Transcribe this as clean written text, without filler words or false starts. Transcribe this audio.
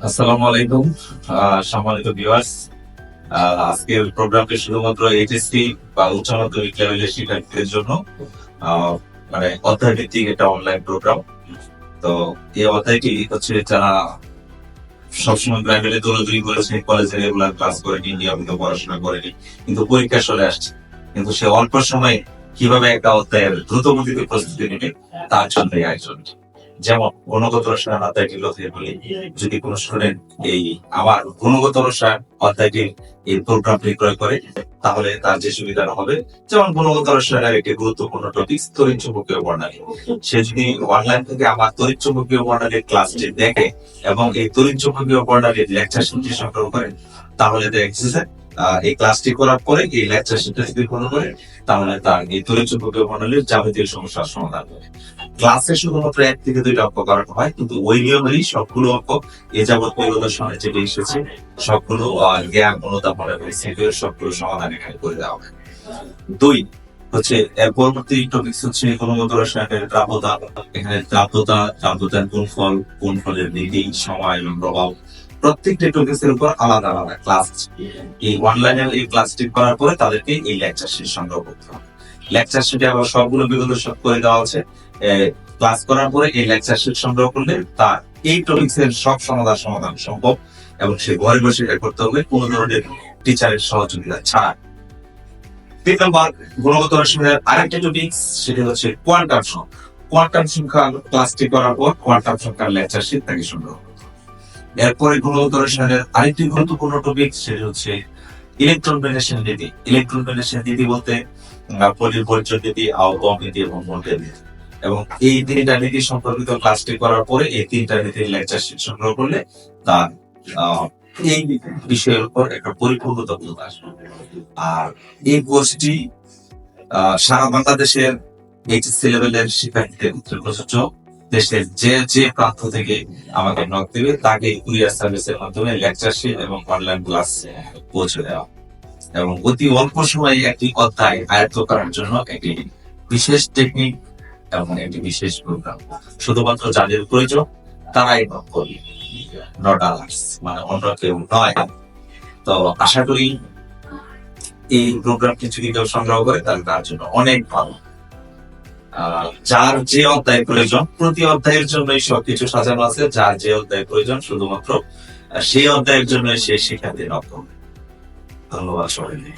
আসসালামু আলাইকুম সম্মানিত ভিউয়ার্স। আজকের প্রোগ্রামটি শুধুমাত্র এইচএসসি বা উচ্চ মাধ্যমিক লেভেলের শিক্ষার্থীদের জন্য আহ, মানে অধ্যায় ভিত্তিক একটা অনলাইন প্রোগ্রাম। তো এই অধ্যায়টি হচ্ছে যারা সবসময় প্রাইভেটে দৌড়াদৌড়ি করেছে, কলেজে রেগুলার ক্লাস করেনি, নিয়মিত পড়াশোনা করেনি, কিন্তু পরীক্ষা চলে আসছে, কিন্তু সে অল্প সময়ে কিভাবে একটা অধ্যায়ের দ্রুত গতিতে প্রস্তুতি নেবে তার জন্য এই আয়োজন। যেমন গুণগত রসায়ন অধ্যায়টির কথা বলি, যদি কোনো স্টুডেন্ট এই আমার গুণগত রসায়ন অধ্যায়টির এই প্রোগ্রামটি ক্রয় করে, তাহলে তার যে সুবিধাটা হবে, যেমন গুণগত রসায়নের একটি গুরুত্বপূর্ণ টপিক তড়িৎ চুম্বকীয় বর্ণালী, সে যদি অনলাইন থেকে আমার তড়িৎ চুম্বকীয় বর্ণালীর ক্লাসটি দেখে এবং এই তড়িৎ চুম্বকীয় বর্ণালীর লেকচার শিটটি সংগ্রহ করে, তাহলে দেখছে যে এই ক্লাসটি করার পরে এই লেকচার শিটটা যদি ফলো করে, তাহলে তার এই তড়িৎ চুম্বকীয় বর্ণালীর যাবতীয় সমস্যার সমাধান হবে। ক্লাসে শুধুমাত্র 1 থেকে 2টা অঙ্ক করানো হয়, কিন্তু ওই নিয়মেরই সবগুলো অঙ্ক এ যাবৎ পরিদর্শনে যেটা এসেছে সবগুলো জ্ঞান অনুধাবন এবং সিকিউর সবগুলো সমাধান এখানে করে দেওয়া হয়। 2 হচ্ছে এর পরবর্তী টপিক হচ্ছে গুণগত রসায়নের দ্রাব্যতা। এখানে দ্রাব্যতার গুণফলের নীতি, সময় এবং প্রভাব, প্রত্যেকটা টপিকের উপর আলাদা আলাদা ক্লাস। এই অনলাইনে এই ক্লাসটি করার পরে তাদেরকে এই লেকচার শিট সংগ্রহ করতে হবে। লেকচার শিটে আবার সবগুলো বিগত সব করে দেওয়া আছে। ক্লাস করার পরে এই লেকচার শিট সংগ্রহ করলে তার এই টপিক্সের সব সমাধান সম্ভব, এবং সে ঘরে বসে এটা করতে হবে কোনো ধরনের টিচারের সহযোগিতা ছাড়া। 3 নম্বর গুণগত রসায়নের আরেকটা টপিক্স, সেটা হচ্ছে কোয়ান্টাম সংখ্যা। কোয়ান্টাম সংখ্যা ক্লাসটি করার পর কোয়ান্টাম সংখ্যার লেকচার শিট তাকে সংগ্রহ করতে হবে। এরপরে গুণগত রসায়নের আরেকটি গুরুত্বপূর্ণ টপিক, সেটা হচ্ছে ইলেকট্রন বিন্যাসের নীতি। ইলেকট্রন বিন্যাসের নীতি বলতে পলির পরিচয় নীতি, আউটবাউন্ড নীতি এবং ভোল্টেজ নীতি। এবং এই 3টা নীতি সম্পর্কিত ক্লাসটি করার পরে এই 3টা নীতির লেকচার শিট সংগ্রহ করলে তার এই বিষয়ের উপর একটা পরিপূর্ণ দক্ষতা আসবে। আর এই কোর্সটি সারা বাংলাদেশের এইচএসসি লেভেলের শিক্ষার্থীদের ক্ষেত্রে প্রযোজ্য। দেশের যে যে প্রান্ত থেকে আমাকে নক দেবে তাকে কুরিয়ার সার্ভিসের মাধ্যমে লেকচার শিট এবং অনলাইন ক্লাস পৌঁছে দেওয়া, এবং অতি অল্প সময়ে একটি অধ্যায় আয়ত্ত করার জন্য একটি বিশেষ টেকনিক এবং একটি বিশেষ প্রোগ্রাম। শুধুমাত্র যাদের প্রয়োজন তারাই নক করবে, নট আদার্স, মানে অন্য কেউ নয়। তো আশা করি এই প্রোগ্রামটি যদি কেউ সংগ্রহ করে তাহলে তার জন্য অনেক ভালো। যার যে অধ্যায় প্রয়োজন, প্রতি অধ্যায়ের জন্যই সবকিছু সাজানো আছে, যার যে অধ্যায় প্রয়োজন শুধুমাত্র সেই অধ্যায়ের জন্য সে শিক্ষার্থী নক করবে। ধন্যবাদ সবাইকে।